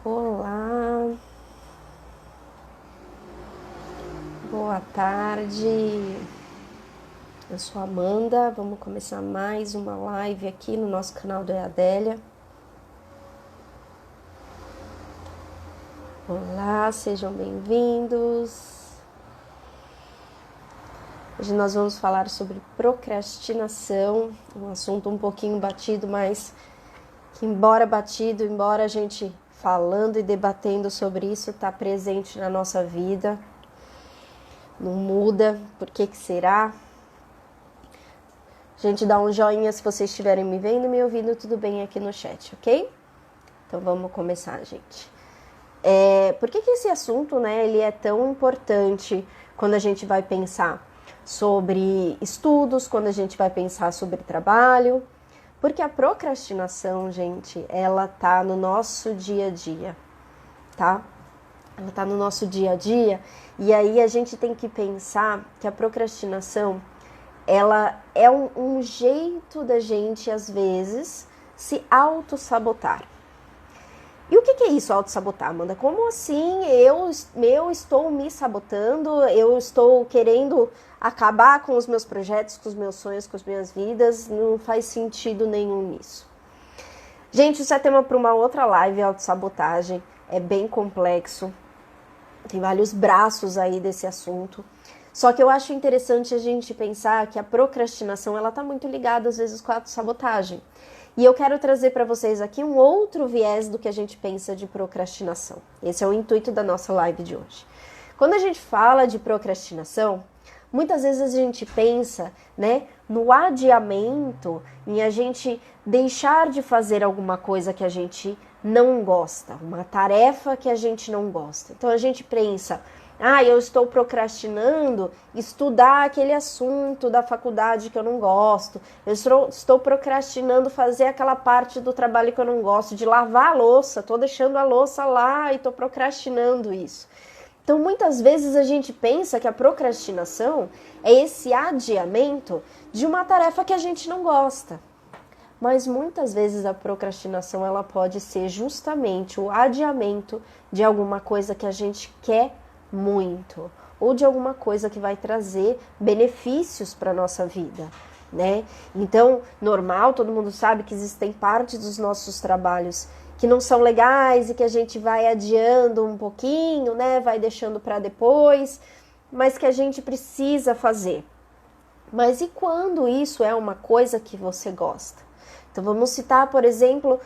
Olá, boa tarde. Eu sou a Amanda. Vamos começar mais uma live aqui no nosso canal do Adélia. Olá, sejam bem-vindos. Hoje nós vamos falar sobre procrastinação, um assunto um pouquinho batido, mas que embora a gente falando e debatendo sobre isso, está presente na nossa vida. Não muda. Por que será? Gente, dá um joinha se vocês estiverem me vendo e me ouvindo tudo bem aqui no chat, ok? Então vamos começar, gente. Por que esse assunto, né, ele é tão importante quando a gente vai pensar sobre estudos, quando a gente vai pensar sobre trabalho? Porque a procrastinação, gente, ela tá no nosso dia a dia, tá? Ela tá no nosso dia a dia e aí a gente tem que pensar que a procrastinação ela é um jeito da gente, às vezes, se auto-sabotar. E o que é isso, auto-sabotar, Amanda? Como assim eu estou me sabotando, eu estou querendo acabar com os meus projetos, com os meus sonhos, com as minhas vidas? Não faz sentido nenhum nisso. Gente, isso é tema para uma outra live, autossabotagem. É bem complexo. Tem vários braços aí desse assunto. Só que eu acho interessante a gente pensar que a procrastinação ela está muito ligada às vezes com a autossabotagem. E eu quero trazer para vocês aqui um outro viés do que a gente pensa de procrastinação. Esse é o intuito da nossa live de hoje. Quando a gente fala de procrastinação, muitas vezes a gente pensa, né, no adiamento, em a gente deixar de fazer alguma coisa que a gente não gosta, uma tarefa que a gente não gosta. Então a gente pensa, eu estou procrastinando estudar aquele assunto da faculdade que eu não gosto. Eu estou procrastinando fazer aquela parte do trabalho que eu não gosto, de lavar a louça. Estou deixando a louça lá e estou procrastinando isso. Então, muitas vezes a gente pensa que a procrastinação é esse adiamento de uma tarefa que a gente não gosta. Mas muitas vezes a procrastinação ela pode ser justamente o adiamento de alguma coisa que a gente quer muito, ou de alguma coisa que vai trazer benefícios para a nossa vida, né? Então, normal, todo mundo sabe que existem partes dos nossos trabalhos que não são legais e que a gente vai adiando um pouquinho, né? Vai deixando para depois, mas que a gente precisa fazer. Mas e quando isso é uma coisa que você gosta? Então, vamos citar, por exemplo,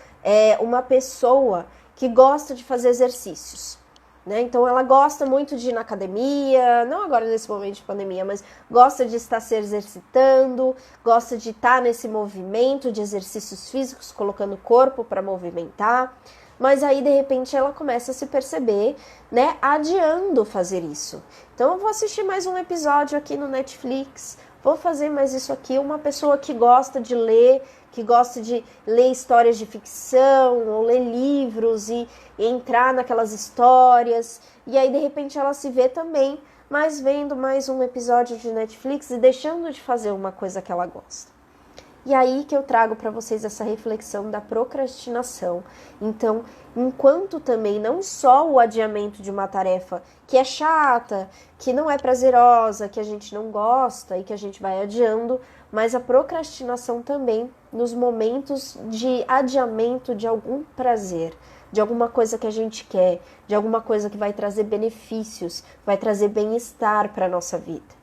uma pessoa que gosta de fazer exercícios. Né? Então ela gosta muito de ir na academia, não agora nesse momento de pandemia, mas gosta de estar se exercitando, gosta de estar nesse movimento de exercícios físicos, colocando o corpo para movimentar, mas aí de repente ela começa a se perceber, né, adiando fazer isso. Então eu vou assistir mais um episódio aqui no Netflix, vou fazer mais isso aqui. Uma pessoa que gosta de ler, que gosta de ler histórias de ficção ou ler livros e entrar naquelas histórias, e aí de repente ela se vê também, mas vendo mais um episódio de Netflix e deixando de fazer uma coisa que ela gosta. E aí que eu trago para vocês essa reflexão da procrastinação. Então, enquanto também não só o adiamento de uma tarefa que é chata, que não é prazerosa, que a gente não gosta e que a gente vai adiando, mas a procrastinação também nos momentos de adiamento de algum prazer, de alguma coisa que a gente quer, de alguma coisa que vai trazer benefícios, vai trazer bem-estar para a nossa vida.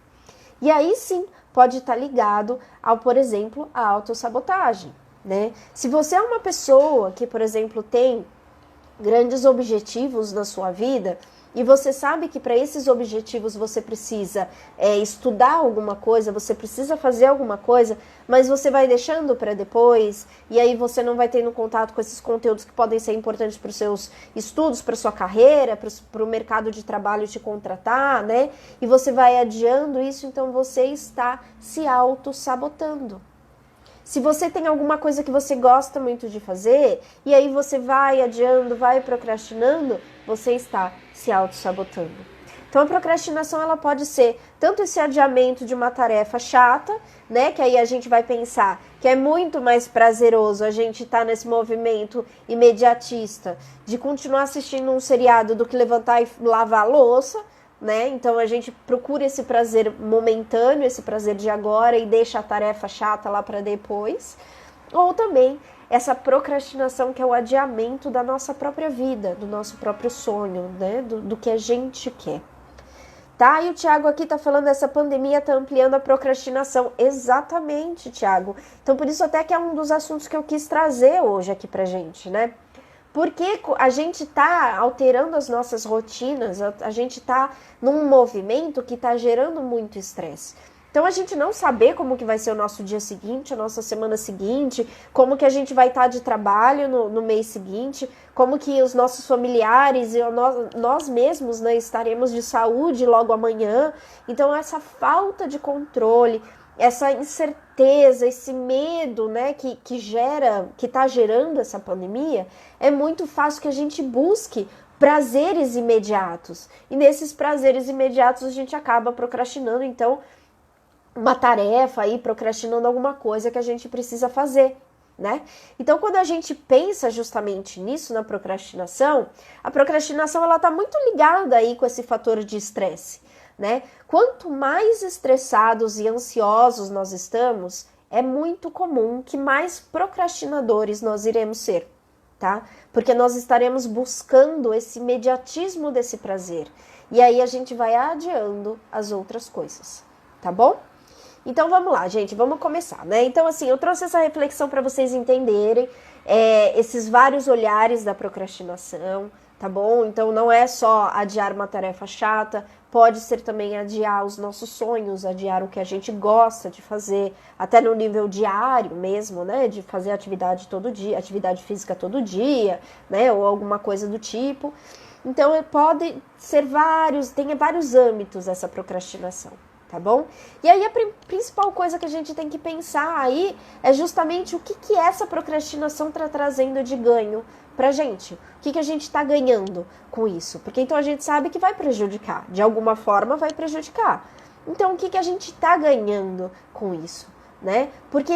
E aí sim, pode estar ligado ao, por exemplo, a autossabotagem, né? Se você é uma pessoa que, por exemplo, tem grandes objetivos na sua vida e você sabe que para esses objetivos você precisa estudar alguma coisa, você precisa fazer alguma coisa, mas você vai deixando para depois e aí você não vai tendo contato com esses conteúdos que podem ser importantes para os seus estudos, para sua carreira, para o mercado de trabalho te contratar, né? E você vai adiando isso, então você está se auto-sabotando. Se você tem alguma coisa que você gosta muito de fazer, e aí você vai adiando, vai procrastinando, você está se auto-sabotando. Então a procrastinação ela pode ser tanto esse adiamento de uma tarefa chata, né, que aí a gente vai pensar que é muito mais prazeroso a gente estar nesse movimento imediatista de continuar assistindo um seriado do que levantar e lavar a louça, né? Então a gente procura esse prazer momentâneo, esse prazer de agora e deixa a tarefa chata lá para depois. Ou também essa procrastinação que é o adiamento da nossa própria vida, do nosso próprio sonho, né? Do que a gente quer. Tá? E o Thiago aqui tá falando essa pandemia tá ampliando a procrastinação. Exatamente, Thiago. Então por isso até que é um dos assuntos que eu quis trazer hoje aqui pra gente, né? Porque a gente tá alterando as nossas rotinas, a gente tá num movimento que tá gerando muito estresse. Então a gente não saber como que vai ser o nosso dia seguinte, a nossa semana seguinte, como que a gente vai estar de trabalho no mês seguinte, como que os nossos familiares e nós mesmos, né, estaremos de saúde logo amanhã. Então essa falta de controle, essa incerteza, esse medo, né, que está gerando essa pandemia, é muito fácil que a gente busque prazeres imediatos. E nesses prazeres imediatos a gente acaba procrastinando, então, uma tarefa aí, procrastinando alguma coisa que a gente precisa fazer, né? Então, quando a gente pensa justamente nisso, na procrastinação, a procrastinação ela está muito ligada aí com esse fator de estresse, né? Quanto mais estressados e ansiosos nós estamos, é muito comum que mais procrastinadores nós iremos ser, tá? Porque nós estaremos buscando esse imediatismo desse prazer. E aí a gente vai adiando as outras coisas, tá bom? Então vamos lá, gente, vamos começar, né? Então assim, eu trouxe essa reflexão para vocês entenderem esses vários olhares da procrastinação, tá bom? Então não é só adiar uma tarefa chata, pode ser também adiar os nossos sonhos, adiar o que a gente gosta de fazer, até no nível diário mesmo, né? De fazer atividade todo dia, atividade física todo dia, né? Ou alguma coisa do tipo. Então pode ser tem vários âmbitos essa procrastinação. Tá bom? E aí a principal coisa que a gente tem que pensar aí é justamente o que essa procrastinação está trazendo de ganho pra gente. O que a gente está ganhando com isso? Porque então a gente sabe que vai prejudicar, de alguma forma vai prejudicar. Então o que a gente está ganhando com isso? Né? Porque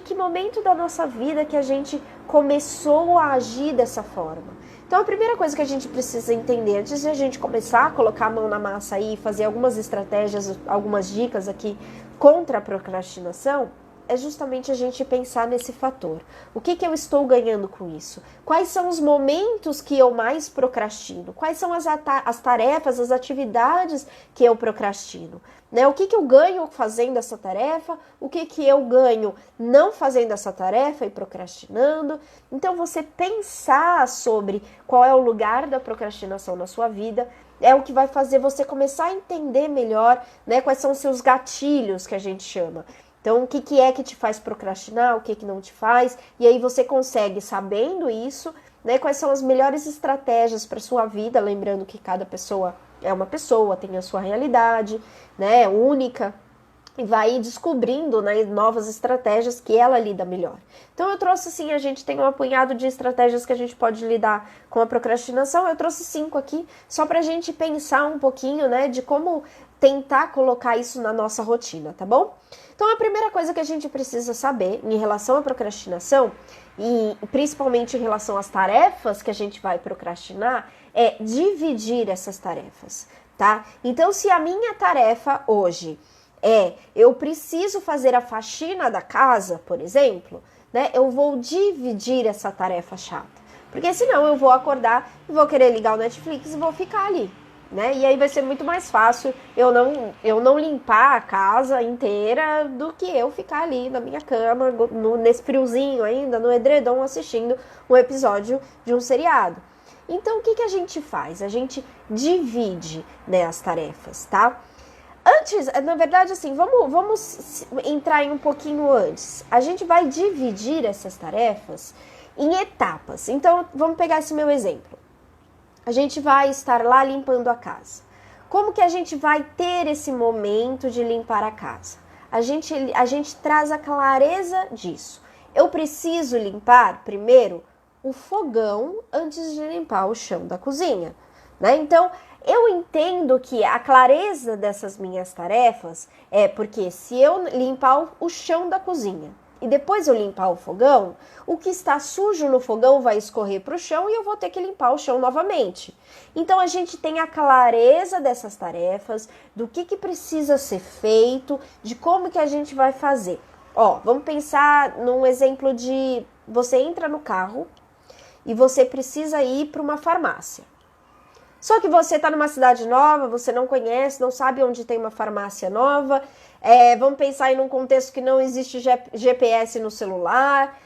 que momento da nossa vida que a gente começou a agir dessa forma? Então a primeira coisa que a gente precisa entender, antes de a gente começar a colocar a mão na massa aí, fazer algumas estratégias, algumas dicas aqui contra a procrastinação, é justamente a gente pensar nesse fator. O que eu estou ganhando com isso? Quais são os momentos que eu mais procrastino? Quais são as tarefas, as atividades que eu procrastino? Né? O que eu ganho fazendo essa tarefa? O que eu ganho não fazendo essa tarefa e procrastinando? Então, você pensar sobre qual é o lugar da procrastinação na sua vida é o que vai fazer você começar a entender melhor, né, quais são os seus gatilhos, que a gente chama. Então, o que é que te faz procrastinar, o que não te faz, e aí você consegue, sabendo isso, né, quais são as melhores estratégias para sua vida, lembrando que cada pessoa é uma pessoa, tem a sua realidade, né, única, e vai descobrindo, né, novas estratégias que ela lida melhor. Então eu trouxe assim, a gente tem um apunhado de estratégias que a gente pode lidar com a procrastinação, eu trouxe 5 aqui, só pra gente pensar um pouquinho, né, de como tentar colocar isso na nossa rotina, tá bom? Então a primeira coisa que a gente precisa saber em relação à procrastinação, e principalmente em relação às tarefas que a gente vai procrastinar, é dividir essas tarefas, tá? Então se a minha tarefa hoje eu preciso fazer a faxina da casa, por exemplo, né? Eu vou dividir essa tarefa chata. Porque senão eu vou acordar e vou querer ligar o Netflix e vou ficar ali, né? E aí vai ser muito mais fácil eu não limpar a casa inteira do que eu ficar ali na minha cama, nesse friozinho ainda, no edredom, assistindo um episódio de um seriado. Então, o que a gente faz? A gente divide, né, as tarefas, tá? Antes, na verdade, assim, vamos entrar em um pouquinho antes. A gente vai dividir essas tarefas em etapas. Então, vamos pegar esse meu exemplo. A gente vai estar lá limpando a casa. Como que a gente vai ter esse momento de limpar a casa? A gente traz a clareza disso. Eu preciso limpar, primeiro, o fogão antes de limpar o chão da cozinha, né? Então, Eu entendo que a clareza dessas minhas tarefas é porque se eu limpar o chão da cozinha e depois eu limpar o fogão, o que está sujo no fogão vai escorrer para o chão e eu vou ter que limpar o chão novamente. Então a gente tem a clareza dessas tarefas, do que precisa ser feito, de como que a gente vai fazer. Ó, vamos pensar num exemplo de você entra no carro e você precisa ir para uma farmácia. Só que você está numa cidade nova, você não conhece, não sabe onde tem uma farmácia nova. Vamos pensar em um contexto que não existe GPS no celular.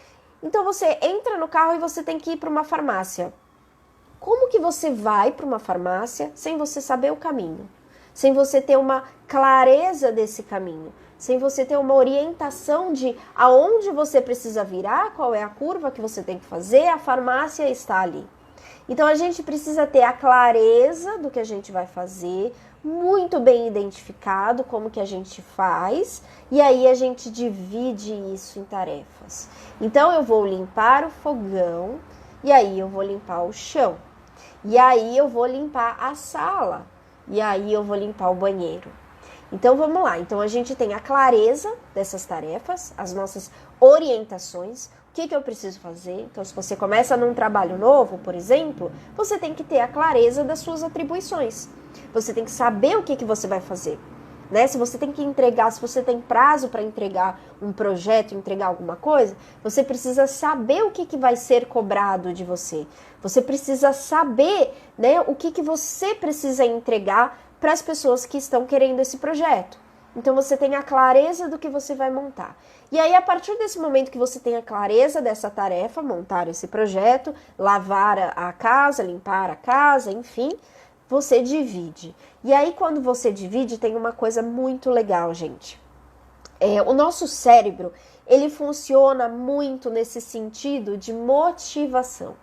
Então você entra no carro e você tem que ir para uma farmácia. Como que você vai para uma farmácia sem você saber o caminho? Sem você ter uma clareza desse caminho? Sem você ter uma orientação de aonde você precisa virar, qual é a curva que você tem que fazer, a farmácia está ali. Então a gente precisa ter a clareza do que a gente vai fazer, muito bem identificado como que a gente faz, e aí a gente divide isso em tarefas. Então eu vou limpar o fogão, e aí eu vou limpar o chão, e aí eu vou limpar a sala, e aí eu vou limpar o banheiro. Então vamos lá, então a gente tem a clareza dessas tarefas, as nossas orientações, o que eu preciso fazer. Então se você começa num trabalho novo, por exemplo, você tem que ter a clareza das suas atribuições. Você tem que saber o que você vai fazer, né? Se você tem que entregar, se você tem prazo para entregar um projeto, entregar alguma coisa, você precisa saber o que vai ser cobrado de você. Você precisa saber, né, o que você precisa entregar para as pessoas que estão querendo esse projeto. Então você tem a clareza do que você vai montar. E aí, a partir desse momento que você tem a clareza dessa tarefa, montar esse projeto, lavar a casa, limpar a casa, enfim, você divide. E aí, quando você divide, tem uma coisa muito legal, gente. O nosso cérebro, ele funciona muito nesse sentido de motivação.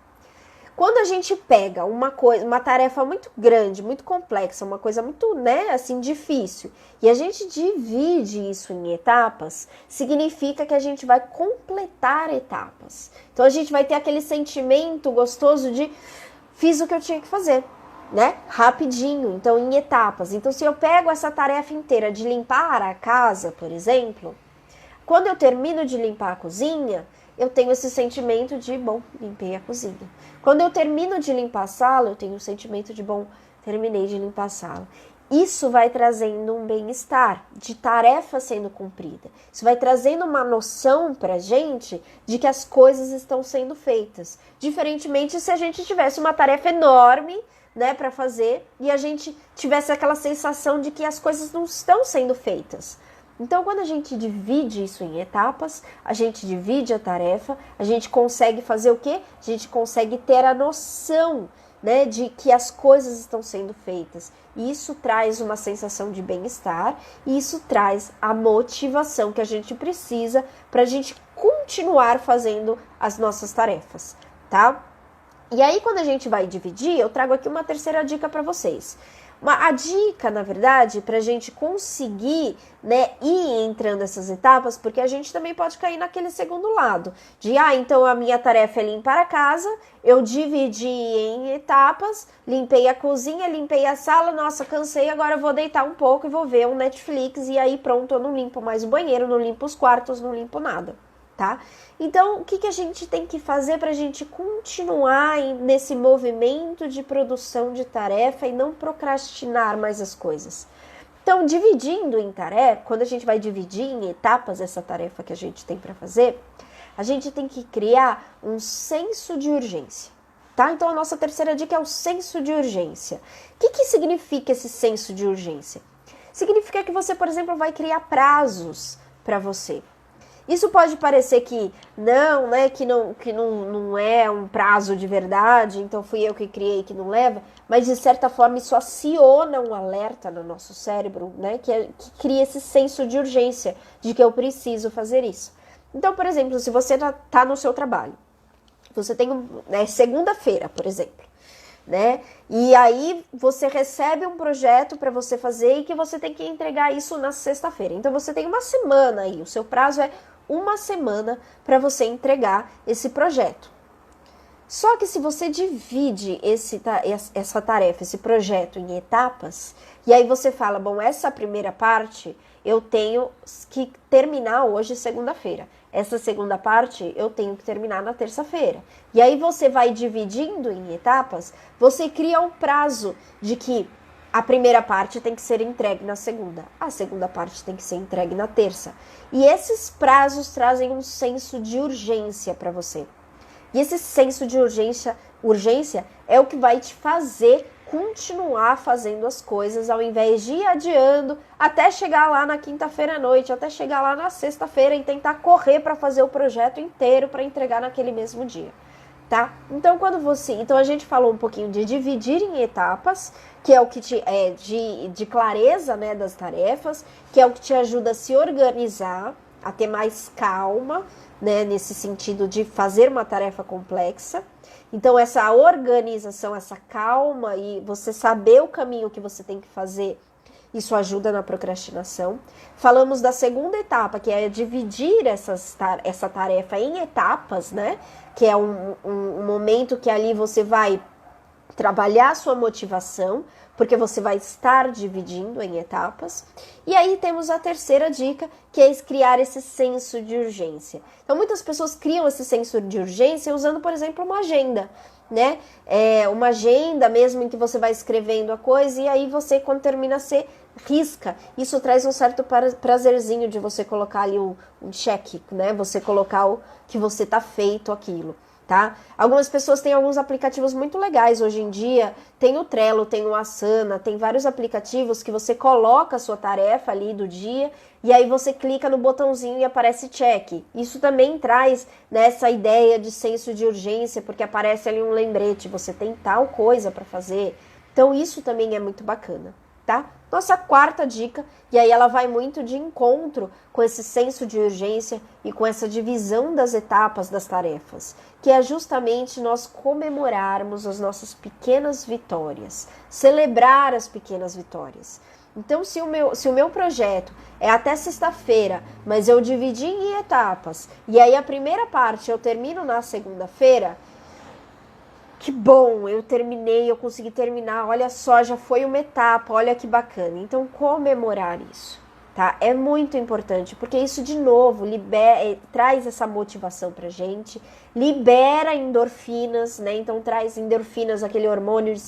Quando a gente pega uma tarefa muito grande, muito complexa, uma coisa muito, né, assim, difícil, e a gente divide isso em etapas, significa que a gente vai completar etapas. Então a gente vai ter aquele sentimento gostoso de fiz o que eu tinha que fazer, né? Rapidinho, então em etapas. Então se eu pego essa tarefa inteira de limpar a casa, por exemplo, quando eu termino de limpar a cozinha, eu tenho esse sentimento de, bom, limpei a cozinha. Quando eu termino de limpar a sala, eu tenho o sentimento de, bom, terminei de limpar a sala. Isso vai trazendo um bem-estar, de tarefa sendo cumprida. Isso vai trazendo uma noção pra gente de que as coisas estão sendo feitas. Diferentemente se a gente tivesse uma tarefa enorme, né, para fazer, e a gente tivesse aquela sensação de que as coisas não estão sendo feitas. Então, quando a gente divide isso em etapas, a gente divide a tarefa, a gente consegue fazer o quê? A gente consegue ter a noção, né, de que as coisas estão sendo feitas. E isso traz uma sensação de bem-estar, e isso traz a motivação que a gente precisa para a gente continuar fazendo as nossas tarefas, tá? E aí, quando a gente vai dividir, eu trago aqui uma terceira dica para vocês. A dica, na verdade, para a gente conseguir, né, ir entrando nessas etapas, porque a gente também pode cair naquele segundo lado, de, então a minha tarefa é limpar a casa, eu dividi em etapas, limpei a cozinha, limpei a sala, nossa, cansei, agora eu vou deitar um pouco e vou ver um Netflix, e aí pronto, eu não limpo mais o banheiro, não limpo os quartos, não limpo nada. Tá? Então, o que a gente tem que fazer para a gente continuar nesse movimento de produção de tarefa e não procrastinar mais as coisas? Então, dividindo em tarefa, quando a gente vai dividir em etapas essa tarefa que a gente tem para fazer, a gente tem que criar um senso de urgência, tá? Então, a nossa terceira dica é o senso de urgência. O que significa esse senso de urgência? Significa que você, por exemplo, vai criar prazos para você. Isso pode parecer que não, né, que não é um prazo de verdade, então fui eu que criei, que não leva, mas de certa forma isso aciona um alerta no nosso cérebro, né, que cria esse senso de urgência, de que eu preciso fazer isso. Então, por exemplo, se você está no seu trabalho, você tem segunda-feira, por exemplo, né, e aí você recebe um projeto para você fazer e que você tem que entregar isso na sexta-feira. Então você tem uma semana aí, o seu prazo é uma semana para você entregar esse projeto. Só que se você divide essa tarefa, esse projeto em etapas, e aí você fala, bom, essa primeira parte eu tenho que terminar hoje, segunda-feira. Essa segunda parte eu tenho que terminar na terça-feira. E aí você vai dividindo em etapas, você cria um prazo de que a primeira parte tem que ser entregue na segunda, a segunda parte tem que ser entregue na terça. E esses prazos trazem um senso de urgência para você. E esse senso de urgência é o que vai te fazer continuar fazendo as coisas ao invés de ir adiando até chegar lá na quinta-feira à noite, até chegar lá na sexta-feira e tentar correr para fazer o projeto inteiro para entregar naquele mesmo dia, tá? Então a gente falou um pouquinho de dividir em etapas, que é o que de clareza, né, das tarefas, que é o que te ajuda a se organizar, a ter mais calma, né, nesse sentido de fazer uma tarefa complexa. Então, essa organização, essa calma e você saber o caminho que você tem que fazer, isso ajuda na procrastinação. Falamos da segunda etapa, que é dividir essa tarefa em etapas, né? Que é um momento que ali você vai trabalhar a sua motivação, porque você vai estar dividindo em etapas. E aí temos a terceira dica, que é criar esse senso de urgência. Então, muitas pessoas criam esse senso de urgência usando, por exemplo, uma agenda, né? Uma agenda mesmo em que você vai escrevendo a coisa e aí você, quando termina, você risca. Isso traz um certo prazerzinho de você colocar ali um check, né? Você colocar o que você tá feito aquilo. Tá? Algumas pessoas têm alguns aplicativos muito legais hoje em dia, tem o Trello, tem o Asana, tem vários aplicativos que você coloca a sua tarefa ali do dia e aí você clica no botãozinho e aparece check. Isso também traz nessa ideia de senso de urgência, porque aparece ali um lembrete, você tem tal coisa para fazer. Então isso também é muito bacana, tá? Nossa quarta dica, e aí ela vai muito de encontro com esse senso de urgência e com essa divisão das etapas das tarefas, que é justamente nós comemorarmos as nossas pequenas vitórias, celebrar as pequenas vitórias. Então, se o meu projeto é até sexta-feira, mas eu dividi em etapas, e aí a primeira parte eu termino na segunda-feira, que bom, eu terminei, eu consegui terminar, olha só, já foi uma etapa, olha que bacana. Então, comemorar isso, tá? É muito importante, porque isso, de novo, traz essa motivação pra gente, libera endorfinas, né? Então, traz endorfinas, aquele hormônio de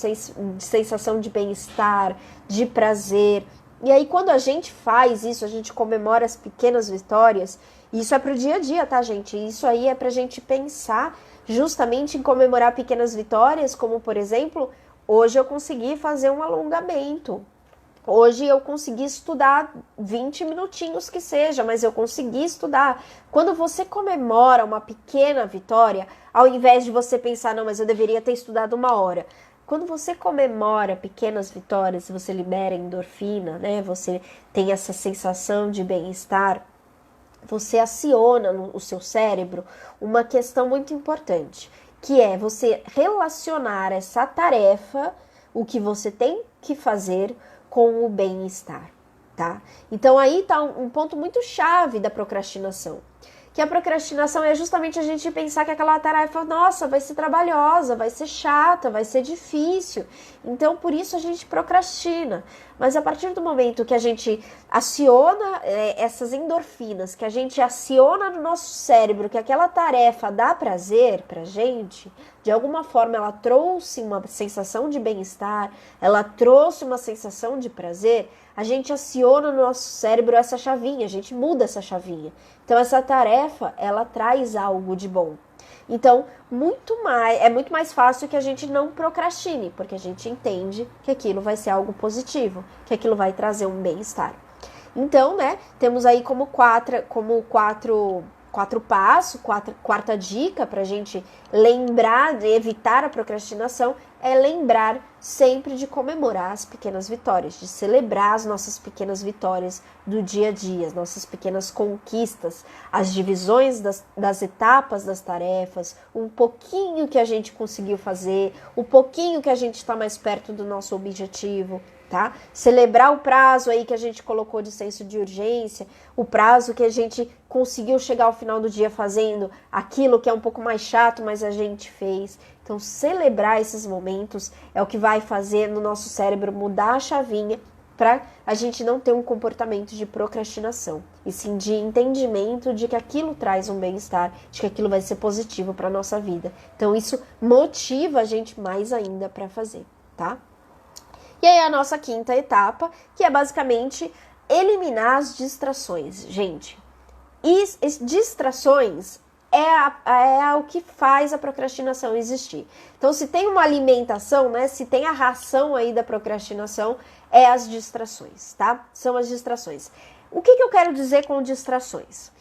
sensação de bem-estar, de prazer. E aí, quando a gente faz isso, a gente comemora as pequenas vitórias, isso é pro dia a dia, tá, gente? Isso aí é pra gente pensar justamente em comemorar pequenas vitórias, como, por exemplo, hoje eu consegui fazer um alongamento. Hoje eu consegui estudar 20 minutinhos que seja, mas eu consegui estudar. Quando você comemora uma pequena vitória, ao invés de você pensar, não, mas eu deveria ter estudado 1 hora. Quando você comemora pequenas vitórias, você libera endorfina, né? Você tem essa sensação de bem-estar. Você aciona no seu cérebro uma questão muito importante, que é você relacionar essa tarefa, o que você tem que fazer, com o bem-estar, tá? Então aí tá um ponto muito chave da procrastinação, que a procrastinação é justamente a gente pensar que aquela tarefa, nossa, vai ser trabalhosa, vai ser chata, vai ser difícil. Então, por isso a gente procrastina. Mas a partir do momento que a gente aciona essas endorfinas, que a gente aciona no nosso cérebro, que aquela tarefa dá prazer pra gente, de alguma forma ela trouxe uma sensação de bem-estar, ela trouxe uma sensação de prazer, a gente aciona no nosso cérebro essa chavinha, a gente muda essa chavinha. Então, essa tarefa, ela traz algo de bom. Então, é muito mais fácil que a gente não procrastine, porque a gente entende que aquilo vai ser algo positivo, que aquilo vai trazer um bem-estar. Então, né, temos aí como quatro passos, quarta dica para a gente lembrar de evitar a procrastinação, é lembrar sempre de comemorar as pequenas vitórias, de celebrar as nossas pequenas vitórias do dia a dia, as nossas pequenas conquistas, as divisões das etapas das tarefas, um pouquinho que a gente conseguiu fazer, o pouquinho que a gente está mais perto do nosso objetivo, tá? tá? Celebrar o prazo aí que a gente colocou de senso de urgência, o prazo que a gente conseguiu chegar ao final do dia fazendo aquilo que é um pouco mais chato, mas a gente fez. Então, celebrar esses momentos é o que vai fazer no nosso cérebro mudar a chavinha para a gente não ter um comportamento de procrastinação, e sim de entendimento de que aquilo traz um bem-estar, de que aquilo vai ser positivo para a nossa vida. Então, isso motiva a gente mais ainda para fazer, tá? E aí a nossa quinta etapa, que é basicamente eliminar as distrações. Gente, distrações é o que faz a procrastinação existir. Então, se tem uma alimentação, né, se tem a ração aí da procrastinação, é as distrações, tá? São as distrações. O que eu quero dizer com distrações?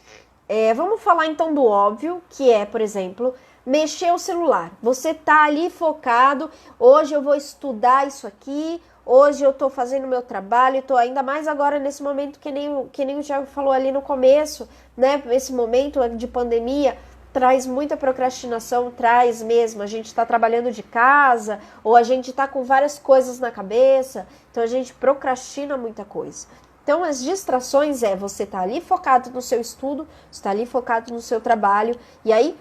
Vamos falar então do óbvio, que é, por exemplo, mexer o celular. Você tá ali focado, hoje eu vou estudar isso aqui, hoje eu tô fazendo meu trabalho, tô ainda mais agora nesse momento que nem o Thiago falou ali no começo, né? Esse momento de pandemia traz muita procrastinação, traz mesmo. A gente tá trabalhando de casa, ou a gente tá com várias coisas na cabeça, então a gente procrastina muita coisa. Então, as distrações você tá ali focado no seu estudo, você tá ali focado no seu trabalho, e aí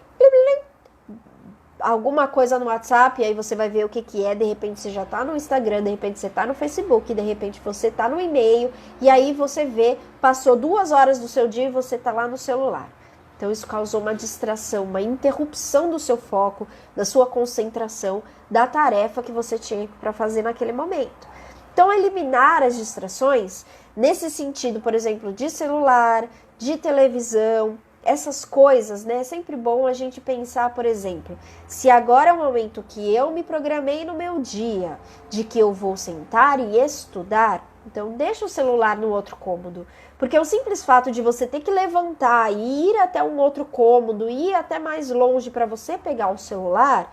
alguma coisa no WhatsApp, e aí você vai ver o que é, de repente você já tá no Instagram, de repente você tá no Facebook, de repente você tá no e-mail, e aí você vê, passou 2 horas do seu dia e você tá lá no celular. Então isso causou uma distração, uma interrupção do seu foco, da sua concentração, da tarefa que você tinha para fazer naquele momento. Então eliminar as distrações, nesse sentido, por exemplo, de celular, de televisão, essas coisas, né? É sempre bom a gente pensar, por exemplo, se agora é o momento que eu me programei no meu dia, de que eu vou sentar e estudar, então deixa o celular no outro cômodo. Porque o simples fato de você ter que levantar e ir até um outro cômodo, ir até mais longe para você pegar o celular,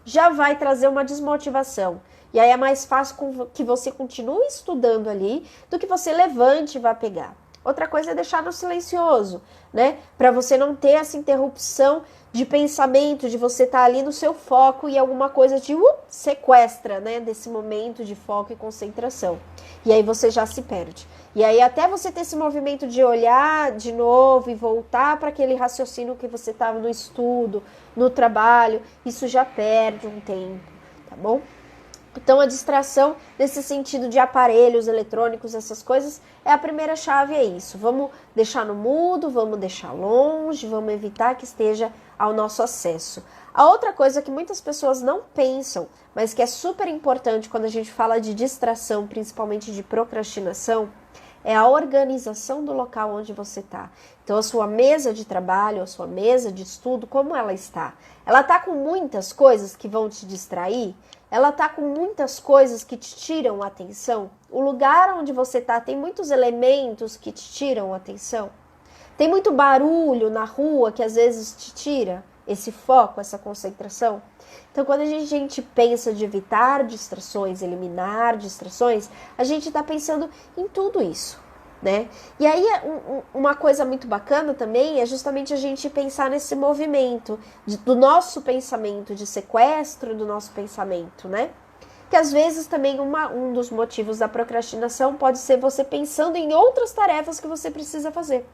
já vai trazer uma desmotivação. E aí é mais fácil que você continue estudando ali do que você levante e vá pegar. Outra coisa é deixar no silencioso, né? Para você não ter essa interrupção de pensamento, de você estar ali no seu foco e alguma coisa te sequestra, né? Desse momento de foco e concentração. E aí você já se perde. E aí até você ter esse movimento de olhar de novo e voltar para aquele raciocínio que você estava no estudo, no trabalho, isso já perde um tempo, tá bom? Então, a distração, nesse sentido de aparelhos eletrônicos, essas coisas, é a primeira chave, é isso. Vamos deixar no mudo, vamos deixar longe, vamos evitar que esteja ao nosso acesso. A outra coisa que muitas pessoas não pensam, mas que é super importante quando a gente fala de distração, principalmente de procrastinação, é a organização do local onde você está. Então, a sua mesa de trabalho, a sua mesa de estudo, como ela está? Ela está com muitas coisas que vão te distrair? Ela tá com muitas coisas que te tiram a atenção? O lugar onde você tá tem muitos elementos que te tiram a atenção? Tem muito barulho na rua que às vezes te tira esse foco, essa concentração? Então, quando a gente pensa de evitar distrações, eliminar distrações, a gente tá pensando em tudo isso, né? E aí, uma coisa muito bacana também é justamente a gente pensar nesse movimento do nosso pensamento, de sequestro do nosso pensamento, né? Que às vezes também um dos motivos da procrastinação pode ser você pensando em outras tarefas que você precisa fazer.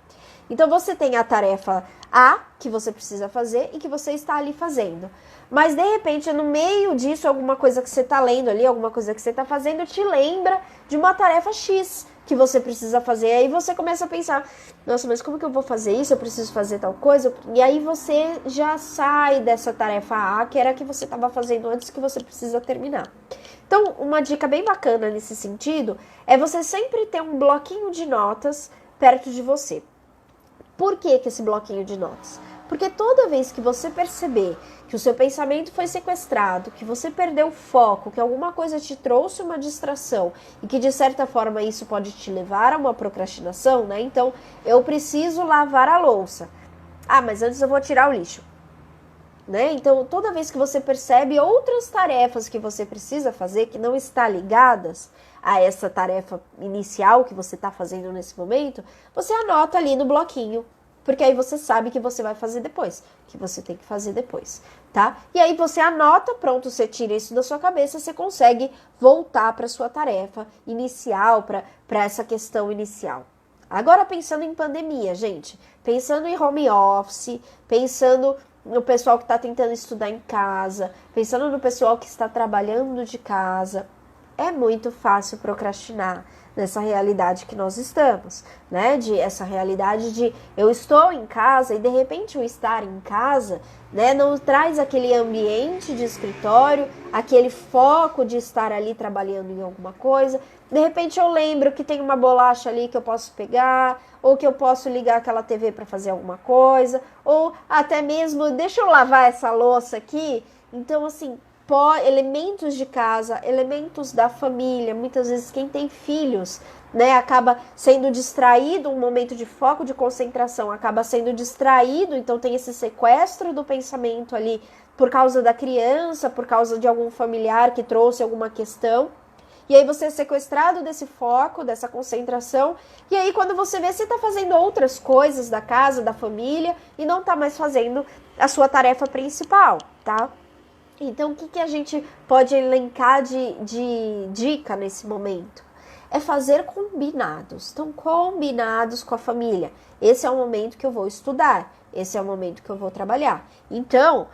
Então, você tem a tarefa A, que você precisa fazer e que você está ali fazendo. Mas, de repente, no meio disso, alguma coisa que você está lendo ali, alguma coisa que você está fazendo, te lembra de uma tarefa X que você precisa fazer. Aí você começa a pensar, nossa, mas como que eu vou fazer isso? Eu preciso fazer tal coisa? E aí você já sai dessa tarefa A, que era a que você estava fazendo antes, que você precisa terminar. Então, uma dica bem bacana nesse sentido é você sempre ter um bloquinho de notas perto de você. Por que esse bloquinho de notas? Porque toda vez que você perceber que o seu pensamento foi sequestrado, que você perdeu o foco, que alguma coisa te trouxe uma distração e que de certa forma isso pode te levar a uma procrastinação, né? Então, eu preciso lavar a louça. Ah, mas antes eu vou tirar o lixo. Né? Então, toda vez que você percebe outras tarefas que você precisa fazer que não está ligadas a essa tarefa inicial que você está fazendo nesse momento, você anota ali no bloquinho, porque aí você sabe que você vai fazer depois, que você tem que fazer depois, tá? E aí você anota, pronto, você tira isso da sua cabeça, você consegue voltar para sua tarefa inicial, para essa questão inicial. Agora pensando em pandemia, gente, pensando em home office, pensando no pessoal que está tentando estudar em casa, pensando no pessoal que está trabalhando de casa, é muito fácil procrastinar nessa realidade que nós estamos, né? Essa realidade de eu estou em casa e de repente o estar em casa, né, não traz aquele ambiente de escritório, aquele foco de estar ali trabalhando em alguma coisa. De repente eu lembro que tem uma bolacha ali que eu posso pegar, ou que eu posso ligar aquela TV para fazer alguma coisa, ou até mesmo deixa eu lavar essa louça aqui. Então assim, elementos de casa, elementos da família, muitas vezes quem tem filhos, né, acaba sendo distraído, um momento de foco, de concentração, acaba sendo distraído, então tem esse sequestro do pensamento ali por causa da criança, por causa de algum familiar que trouxe alguma questão. E aí você é sequestrado desse foco, dessa concentração, e aí quando você vê, você tá fazendo outras coisas da casa, da família, e não tá mais fazendo a sua tarefa principal, tá? Então, o que a gente pode elencar de dica nesse momento? É fazer combinados. Então, combinados com a família. Esse é o momento que eu vou estudar. Esse é o momento que eu vou trabalhar. Então,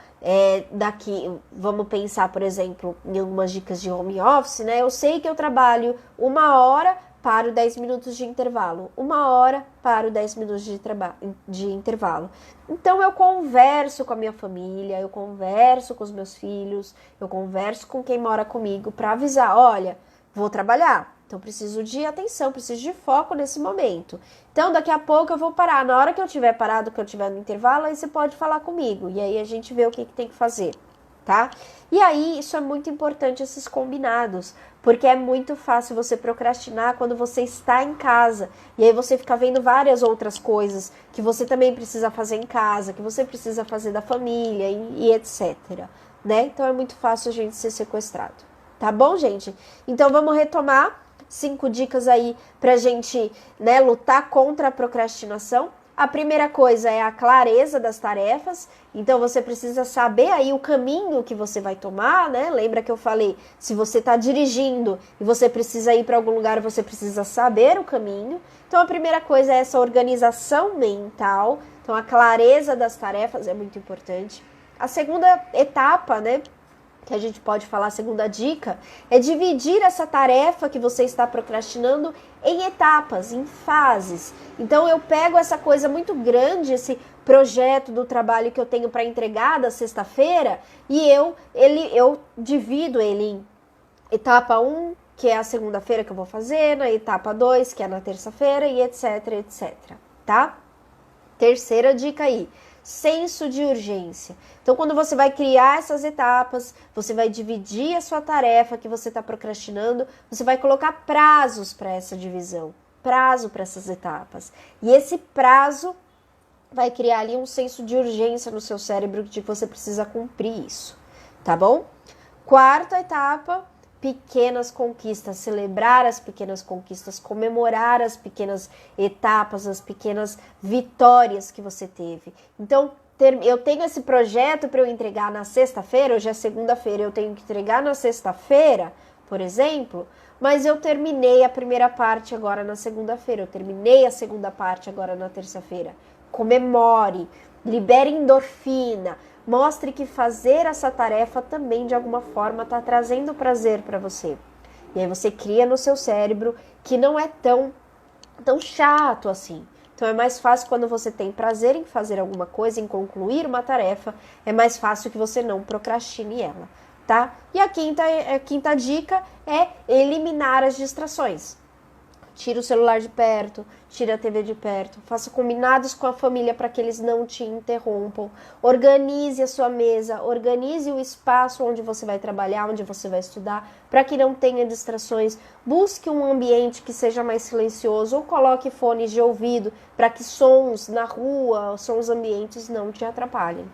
daqui, vamos pensar, por exemplo, em algumas dicas de home office, né? Eu sei que eu trabalho 1 hora, paro 10 minutos de intervalo. 1 hora, paro 10 minutos de intervalo. Então, eu converso com a minha família, eu converso com os meus filhos, eu converso com quem mora comigo para avisar, olha, vou trabalhar. Então, preciso de atenção, preciso de foco nesse momento. Então, daqui a pouco eu vou parar. Na hora que eu tiver parado, que eu tiver no intervalo, aí você pode falar comigo. E aí a gente vê o que tem que fazer, tá? E aí, isso é muito importante, esses combinados. Porque é muito fácil você procrastinar quando você está em casa. E aí você fica vendo várias outras coisas que você também precisa fazer em casa, que você precisa fazer da família e etc. Né? Então, é muito fácil a gente ser sequestrado. Tá bom, gente? Então, vamos retomar 5 dicas aí pra gente, né, lutar contra a procrastinação. A primeira coisa é a clareza das tarefas. Então, você precisa saber aí o caminho que você vai tomar, né? Lembra que eu falei, se você está dirigindo e você precisa ir para algum lugar, você precisa saber o caminho. Então, a primeira coisa é essa organização mental. Então, a clareza das tarefas é muito importante. A segunda etapa, né, que a gente pode falar, a segunda dica, é dividir essa tarefa que você está procrastinando em etapas, em fases. Então eu pego essa coisa muito grande, esse projeto do trabalho que eu tenho para entregar da sexta-feira, e eu divido ele em etapa 1, que é a segunda-feira que eu vou fazer, na etapa 2, que é na terça-feira, e etc, etc, tá? Terceira dica aí, senso de urgência. Então, quando você vai criar essas etapas, você vai dividir a sua tarefa que você está procrastinando, você vai colocar prazos para essa divisão, prazo para essas etapas. E esse prazo vai criar ali um senso de urgência no seu cérebro de que você precisa cumprir isso, tá bom? Quarta etapa, pequenas conquistas, celebrar as pequenas conquistas, comemorar as pequenas etapas, as pequenas vitórias que você teve. Então, eu tenho esse projeto para eu entregar na sexta-feira, hoje é segunda-feira, eu tenho que entregar na sexta-feira, por exemplo, mas eu terminei a primeira parte agora na segunda-feira, eu terminei a segunda parte agora na terça-feira. Comemore, libere endorfina, mostre que fazer essa tarefa também de alguma forma está trazendo prazer para você. E aí você cria no seu cérebro que não é tão chato assim. Então é mais fácil quando você tem prazer em fazer alguma coisa, em concluir uma tarefa, é mais fácil que você não procrastine ela, tá? E a quinta dica é eliminar as distrações. Tira o celular de perto, tira a TV de perto, faça combinados com a família para que eles não te interrompam. Organize a sua mesa, organize o espaço onde você vai trabalhar, onde você vai estudar, para que não tenha distrações. Busque um ambiente que seja mais silencioso ou coloque fones de ouvido para que sons na rua, sons ambientes não te atrapalhem.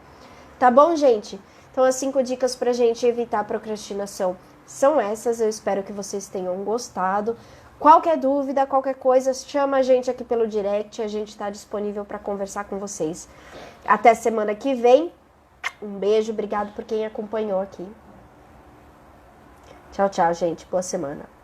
Tá bom, gente? Então, as 5 dicas para a gente evitar a procrastinação são essas. Eu espero que vocês tenham gostado. Qualquer dúvida, qualquer coisa, chama a gente aqui pelo direct, a gente está disponível para conversar com vocês. Até semana que vem. Um beijo, obrigado por quem acompanhou aqui. Tchau, tchau, gente. Boa semana.